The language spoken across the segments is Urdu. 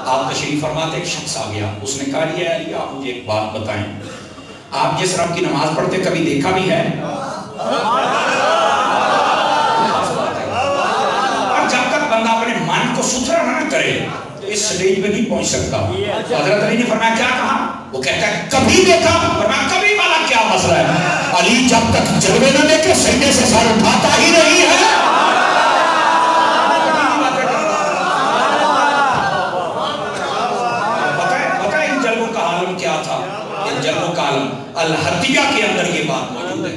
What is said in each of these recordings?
آپ تشریف فرماتے ایک شخص آ گیا، اس نے کہا یہ علی آپ مجھے ایک بات بتائیں، آپ جس رب کی نماز پڑھتے کبھی دیکھا بھی ہے؟ اور جب تک بندہ اپنے من کو ستھرا نہ کرے تو اس سٹیج پہ نہیں پہنچ سکتا۔ حضرت علی نے فرمایا کیا کہا؟ وہ کہتا ہے کبھی دیکھا؟ فرمایا کبھی والا کیا مسئلہ ہے؟ علی جب تک جلوے نہ دیکھے سجدے سے سر اٹھاتا ہی نہیں ہے۔ بتائیں ان جلووں کا عالم کیا تھا؟ ان جلووں کا عالم الحدیہ کے اندر یہ بات موجود ہے۔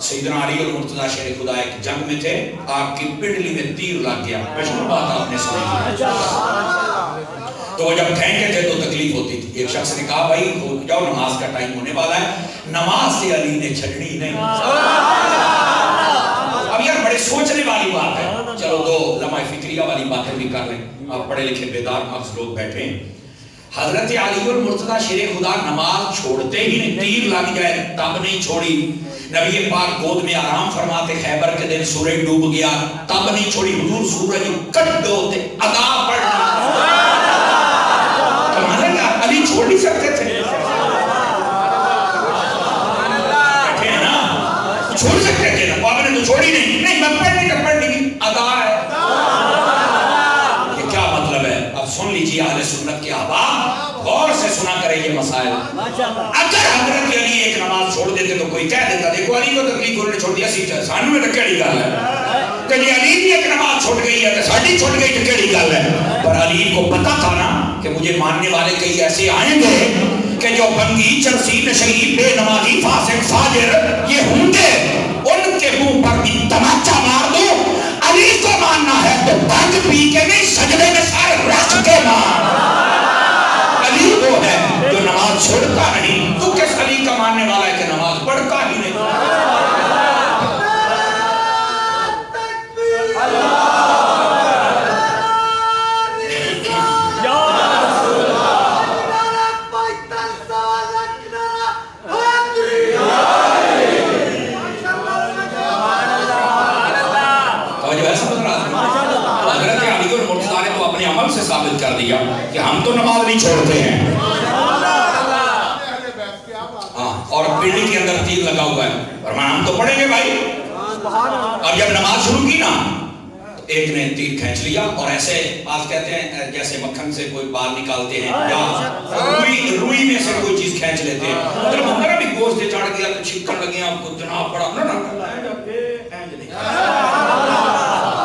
سیدنا علی اور مرتضیٰ شیر خدا ایک جنگ میں تھے، آپ کی پنڈلی میں تیر لگ گیا، مشہور بات آپ نے سنی۔ تو وہ جب پھینکے تھے تو تکلیف ہوتی تھی۔ ایک شخص نے کہا بھائی جاؤ نماز کا ٹائم ہونے والا ہے، نماز سے علی نے چھڑنی نہیں۔ اب یار بڑے سوچنے والی بات ہے، چلو دو لمحہ فکریہ والی باتیں بھی کر لیں، آپ پڑھے لکھے بیدار مغز لوگ بیٹھے ہیں۔ حضرت علی اور مرتضیٰ شیر خدا نماز چھوڑتے ہی نہیں، تیر لگ جائے تب نہیں چھوڑی۔ نبی پاک گود میں آرام فرماتے خیبر کے دن سورج ڈوب گیا تب نہیں چھوڑی، حضور سورج کٹ ہوتے ادا پڑھنا۔ علی چھوڑ نہیں سکتے تھے، بیٹھے ہیں نا، چھوڑ سکتے تھے نا، آپ نے تو چھوڑی نہیں، نہیں میں پڑھنے کی ادا ہے۔ یہ کیا مطلب ہے؟ اب سن لیجیے اہل سنت کے احباب، غور سے سنا کریں یہ مسائل۔ اگر حضرت علی ایک نماز چھوڑ دیتے تو کوئی کہہ دیتا دیکھو علی کو تکلیف انہوں نے چھوڑ دیا، سانو میں تو کیڑی گل ہے کہ جی علی کی ایک نماز چھوٹ گئی ہے تو ساڈی چھوٹ گئی تو کیڑی گل ہے؟ پر علی کو پتا تھا نا کہ مجھے ماننے والے کئی ایسے آئیں گے کہ جو بنگی چرسی نشئی بے نمازی فاسق فاجر یہ ہوں گے، ان کے منہ پر بھی تماچا مار دو، علی کو ماننا ہے تو بنگ پی کے نہیں سجدے میں سر رکھ کے مان۔ علی وہ ہے جو نماز چھوڑتا نہیں، تو کس علی کا ماننے والا ہے کہ نماز پڑھتا ہی نہیں؟ سے ثابت کر دیا کہ ہم تو نماز نہیں چھوڑتے ہیں، اور پنڈلی کے اندر تیر لگا ہوا ہے، فرمایا ہم تو پڑھیں گے بھائی۔ اب جب نماز شروع کی نا تو ایک نے تیر کھینچ لیا اور ایسے آج کہتے ہیں جیسے مکھن سے کوئی بال نکالتے ہیں یا روئی میں سے کوئی چیز کھینچ لیتے ہیں، مطلب ہمارا بھی گوشت چڑھ گیا تو چھکن لگے آپ کو جناب پڑا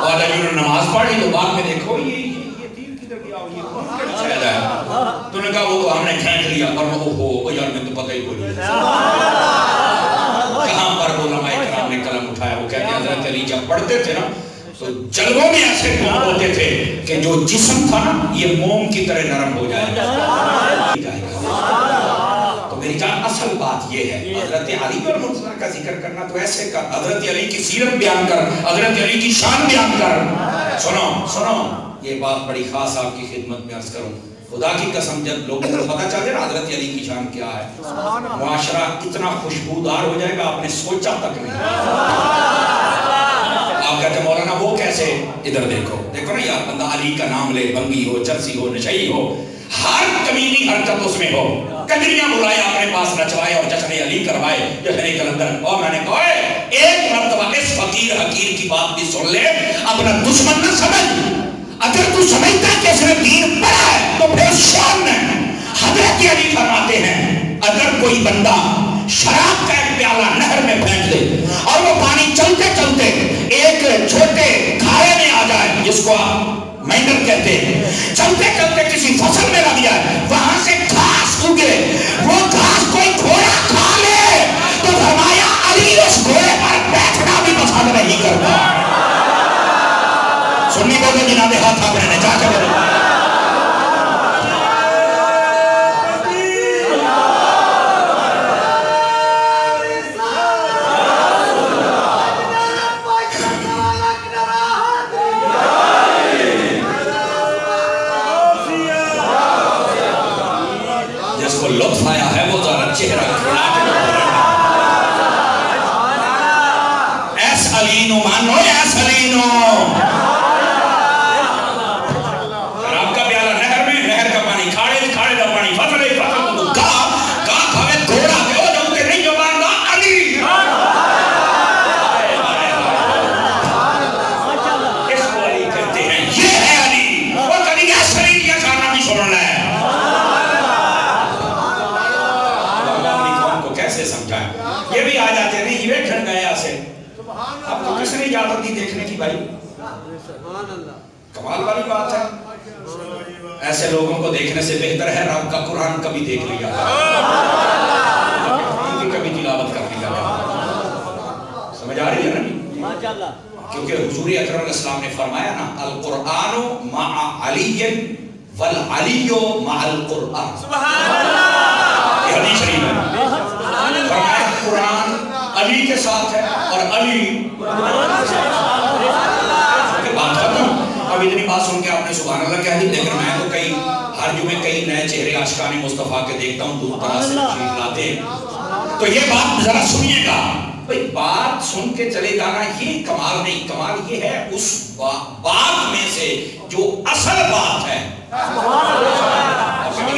اور جب انہوں نے نماز پڑھی تو بعد میں دیکھو یہ تو نے کہا وہ ہم نے کھینچ لیا، اور وہ یار میں تو پتہ ہی بولی کہاں پر علماء کرام نے قلم اٹھایا۔ وہ کہتے ہیں حضرت علی جب پڑھتے تھے نا تو جلووں میں ایسے موم ہوتے تھے کہ جو جسم تھا نا یہ موم کی طرح نرم ہو جائے گا۔ تو میری جان اصل بات یہ ہے، حضرت علی اور مرتضیٰ کا ذکر کرنا تو ایسے کر، حضرت علی کی سیرت بیان کر، حضرت علی کی شان بیان کر۔ سنو یہ بات بڑی خاص آپ کی خدمت میں عرض کروں، خدا کی قسم جب لوگوں کو پتہ چل جائے نا حضرت علی کی شان کیا ہے، معاشرہ اتنا خوشبودار ہو جائے گا آپ نے سوچا تک نہیں۔ آپ کہتے ہیں مولانا وہ کیسے؟ ادھر دیکھو نا یار، بندہ علی کا نام لے، بنگی ہو، چرسی ہو، نشئی ہو، ہر کمینی حرکت اس میں ہو، کجریاں بلائے اپنے پاس نچوائے اور جشن علی کروائے، جشن کلندر۔ اور میں نے کہا ایک مرتبہ اس فقیر حقیر کی بات بھی سن لے، اپنا دشمن نہ سمجھ، اگر تو سمجھتا ہے کہ اس نے دین پڑھا ہے تو پھر شان ہے۔ حضرت علی فرماتے ہیں اگر کوئی بندہ شراب کا ایک پیالہ نہر میں پھینک دے اور وہ پانی چلتے چلتے ایک چھوٹے کھارے میں آ جائے جس کو آپ مینڈر کہتے ہیں، چلتے چلتے کسی فصل میں لگ جائے، وہاں سے گھاس اگے، وہ گھاس کوئی گھوڑا کھا لے تو فرمایا علی اس گھوڑے پر بیٹھنا بھی پسند نہیں کرتا۔ سنی بولے جنہاں دے ہاتھ آپ نے جا کے بولے جس کو لطف آیا ہے وہ ذرا چہرہ کھلا ایس علینو مانو، ایس علینو اجازت دی دیکھنے کی بھائی؟ کمال والی بات ہے. ایسے لوگوں کو دیکھنے سے بہتر ہے رب کا قرآن کبھی دیکھ لیا، کبھی تلاوت کر لیا. سمجھ آ رہی ہے نا؟ کیونکہ حضور اکرم علیہ السلام نے فرمایا نا القرآن مع علی والعلی مع القرآن. یہ حدیث شریف ہے. فرمایا قرآن علی کے ساتھ ہے اور علی بات ختم. اب اتنی بات سن کے آپ نے سبحان اللہ کہہ دی، لیکن میں تو کئی ہر جمعے کئی نئے چہرے عاشقان مصطفیٰ کے دیکھتا ہوں دور دراز سے تشریف لاتے ہیں. تو یہ بات ذرا سنیے گا بھئی، بات سن کے چلے جانا یہ کمال نہیں. کمال یہ ہے اس بات میں سے جو اصل بات ہے.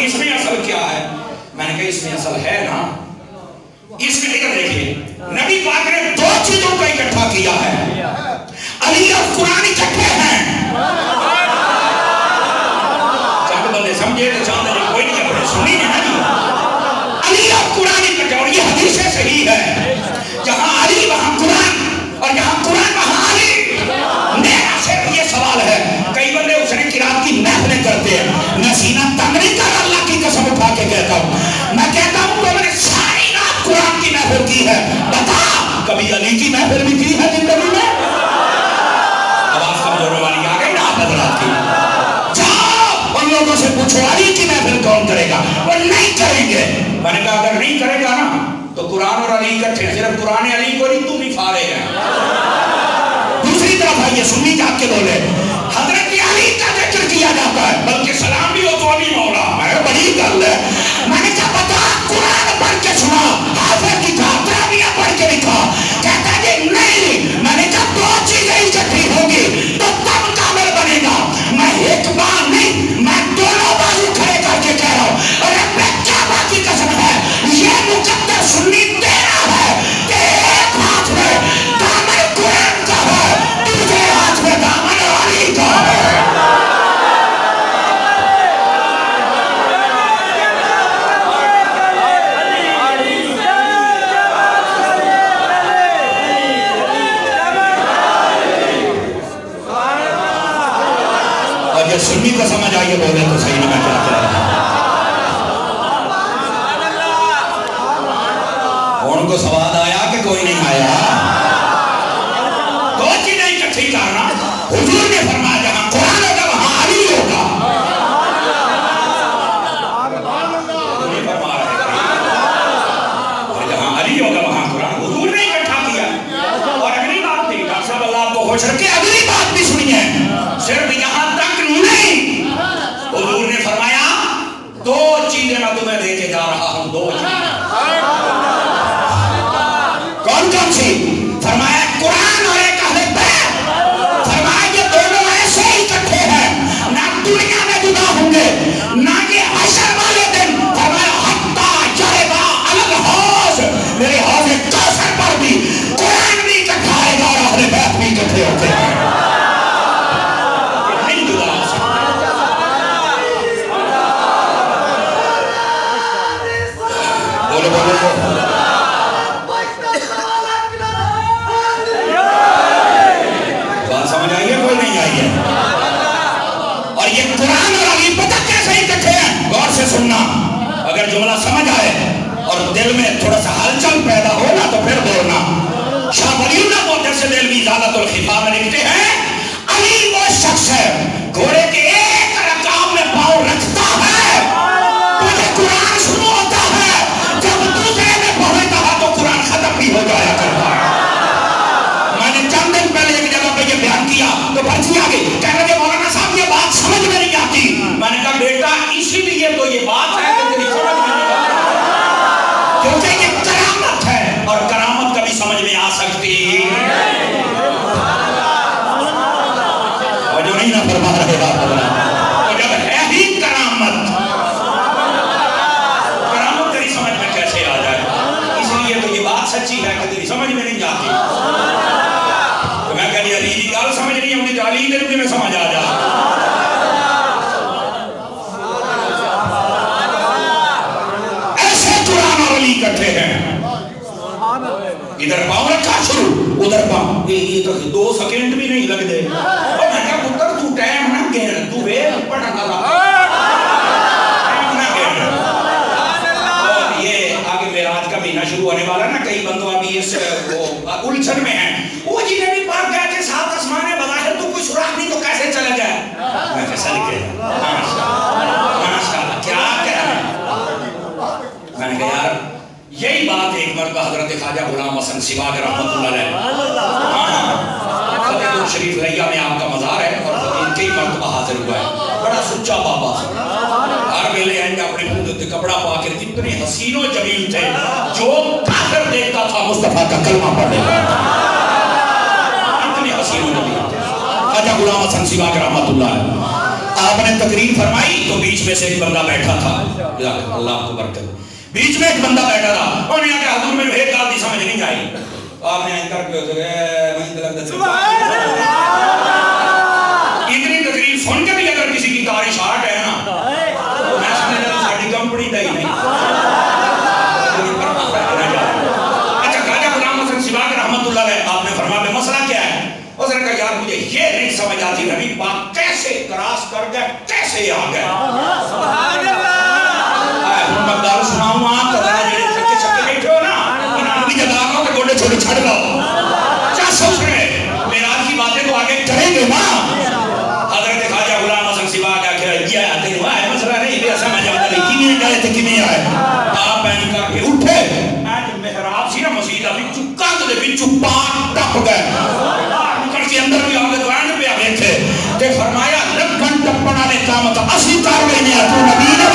اس میں اصل کیا ہے؟ میں نے کہا اس میں اصل ہے نا، اس میں ادھر دیکھیے نبی پاک نے دو چیزوں کو اکٹھا کیا ہے. علی اور قرآن اکٹھے ہیں. چند بندے سمجھے تو چاند جی کوئی نہیں اپنے سنی نہیں ہے. علی اور قرآن اکٹھے، اور یہ حدیث صحیح ہے. جہاں علی وہاں قرآن، اور جہاں قرآن وہاں علی. میرا صرف یہ سوال ہے، کئی بندے اس نے قرآن کی محفلیں کرتے ہیں. میں سینہ تنگ نہیں کر اللہ کی قسم اٹھا کے کہتا ہوں، میں کہتا ہوں تو میں نے ساری رات قرآن کی محفل کی ہے. بتا کبھی علی کی محفل بھی کی ہے زندگی میں؟ آواز کمزور والی آ گئی نا حضرات کی. جاؤ ان لوگوں سے پوچھو علی کی محفل کون کرے گا؟ وہ نہیں کریں گے. میں نے کہا اگر نہیں کرے گا نا تو قرآن اور علی اکٹھے. صرف قرآن علی کو نہیں، تم ہی فارغ ہے. دوسری طرف آئیے سنی جا کے بولے حضرت علی کا ذکر کیا جاتا ہے، بلکہ سلام بھی ہو تو علی مولا. میں بڑی گل ہے. میں نے کہا بتا قرآن پڑھ کے سنا، حافظ کی تراویح پڑھ کے لکھا. کہتا ہے کہ نہیں. میں نے کہا دو چیزیں اکٹھی ہوں گی تو تب کامل بنے گا. میں ایک بار نہیں، میں دونوں بازو کھڑے کر کے کہہ رہا ہوں، اور اپنے کعبہ کی قسم ہے یہ مقدر سنی تیرا ہے کہ ایک ہاتھ میں دامن قرآن کا ہے، دوسرے ہاتھ میں دامن علی کا ہے. سنی کو سمجھ آئیے بولے تو صحیح نہیں. میں کیا کہہ رہا ہوں، ان کو سواد آیا کہ کوئی نہیں آیا؟ دو چیزیں اکٹھی کرنا. حضور نے فرمایا جہاں قرآن ہوگا وہاں علی ہوگا. نہیں فرما رہے اور جہاں علی ہوگا وہاں قرآن. حضور نے اکٹھا کیا. اور اگلی بات تھی ڈاکٹر صاحب اللہ آپ کو خوش رکھے، اگلی بات بھی سنیے. صرف یہاں تک نہیں، حضور نے فرمایا دو چیزیں میں تمہیں دے کے جا رہا ہوں. دو چیزیں. کون کون سی؟ فرمایا قرآن اور ایک اہل بیت. فرمایا یہ دونوں ایسے اکٹھے ہیں، نہ دنیا میں جدا ہوں گے نہ یہ حشر والے دن. فرمایا حتی یردا علی الحوض، میرے حوض کوثر پر بھی قرآن بھی اکٹھا آئے گا اور اہل بیت بھی اکٹھے ہوتے ہیں. بات سمجھ آئیے کوئی نہیں آئیے؟ اور یہ قرآن اور علی پتہ کیسے اکٹھے ہیں؟ غور سے سننا. اگر جملہ سمجھ آئے اور دل میں تھوڑا سا ہلچل پیدا ہونا تو پھر بولنا. شاہ ولی اللہ موٹر سے دل بھی ازالت الخفا میں لکھتے ہیں علی وہ شخص ہے گھوڑے کے ایک رکاب میں پاؤں رکھتا ہے تجھے قرآن شروع ہوتا ہے، جب دوسرے میں پہنچتا ہے تو قرآن ختم بھی ہو جایا کرتا ہے. میں نے چند دن پہلے ایک جگہ پہ یہ بیان کیا تو پرچی آ گئی، کہہ رہے مولانا صاحب یہ بات سمجھ میں نہیں آتی. میں نے کہا بیٹا اسی لیے تو یہ بات ہے کہ تیری سمجھ میں نہیں آتی، کیونکہ یہ کرامت ہے اور کرامت کبھی سمجھ میں آ سکتی اور جو نہیں نہ فرما رہے بات تو جب ہے ہی کرامت تیری سمجھ میں کیسے آ جائے. اس لیے تو یہ بات سچی ہے کہ تیری سمجھ میں نہیں جاتی. تو میں کہہ دیا علی کی گال سمجھ نہیں ہوتی تو علی دل میں سمجھ آ جا. یہ تو 2 سیکنڈ بھی نہیں لگ دے. اور میں کہا پتر تو ٹائم نہ گھن تو وے پڑھا گا ٹائم نہ گھن. اور یہ آگے معراج کا مہینہ شروع ہونے والا نا, کئی بندوں ابھی اس الجھن میں ہیں. وہ جی نبی پاک کہا کہ 7 آسمان ہے, بظاہر تو کوئی سراغ نہیں تو کیسے چلا جائے. میں کیسا لکھے ماشاءاللہ کیا کہہ رہا ہے. میں نے کہا یار یہی بات ایک مرتبہ حضرت خواجہ غلام حسن سباگ رحمۃ اللہ علیہ فتح الشریف ریا میں آپ کا مزار ہے اور خطیب کئی مرتبہ حاضر ہوا ہے. بڑا سچا بابا ہر ویلے آئیں گے اپنے منہ پہ کپڑا پا کے اتنے حسین و جمیل تھے جو کافر دیکھتا تھا مصطفیٰ کا کلمہ پڑھ لیتا تھا. اتنے حسین و جمیل تھے خواجہ غلام حسن سباگ رحمۃ اللہ علیہ. آپ نے تقریر فرمائی تو بیچ میں سے ایک بندہ بیٹھا تھا, اللہ کو برکت, بیچ میں ایک بندہ بیٹھا تھا. اور نے کہا حضور میں ایک بات سمجھ نہیں آئی. آپ نے اینکر کے اتنی تقریر سن کے بھی اگر کسی کی کاری شارٹ ہے نا تو میں سمجھتا ہوں ساڑھی کمپنی دا ہی نہیں. اچھا خواجہ غلام حسن سباگ رحمۃ اللہ علیہ آپ نے فرمایا مسئلہ کیا ہے. اس نے کہا یار مجھے یہ نہیں سمجھ آتی نبی پاک کیسے کراس کر گئے, کیسے آ گئے. سبحان اللہ. مقدار سناؤں آپ تذرہ جنہیں تھکے چھکے بیٹھے ہو نا, انہوں نے جداروں کے گوڑے چھوڑے چھڑ گا. کیا سوچ رہے معراج کی باتیں تو آگے کریں گے نا. حضرت خواجہ غلام حسن سباگ کہا یہ آتے ہوا ہے مسئلہ نہیں بھی ایسا میں جب تک کینے گئے تھے کینے آئے. آپ پہنی کر کے اٹھے, آج محراب سی نا مسیدہ بھی چکا دے بھی چپاک ٹپ گئے. نکل کے اندر بھی آگے دوان پہ آگے تھے تے فرمایا لکھن ٹپنا نے قامت اسی کار گئی نے تو نبی نے